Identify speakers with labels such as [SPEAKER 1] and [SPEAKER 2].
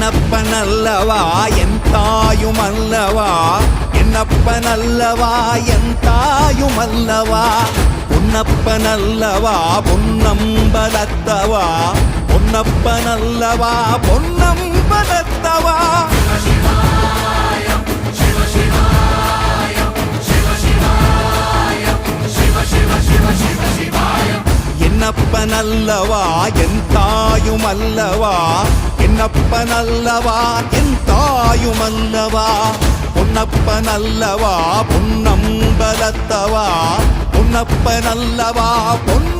[SPEAKER 1] என்னப்பனல்லவா என் தாயுமல்லவா, என்னப்பனல்லவா என் தாயுமல்லவா, பொன்னப்பனல்லவா பொன்னம்பலத்தவா, பொன்னப்பனல்லவா பொன்னம்பலத்தவா. என்னப்பனல்லவா என் தாயுமல்லவா, என்னப்பனல்லவா என் தாயுமல்லவா, பொன்னப்பனல்லவா பொன்னம்பலத்தவா, பொன்னப்பனல்லவா பொன்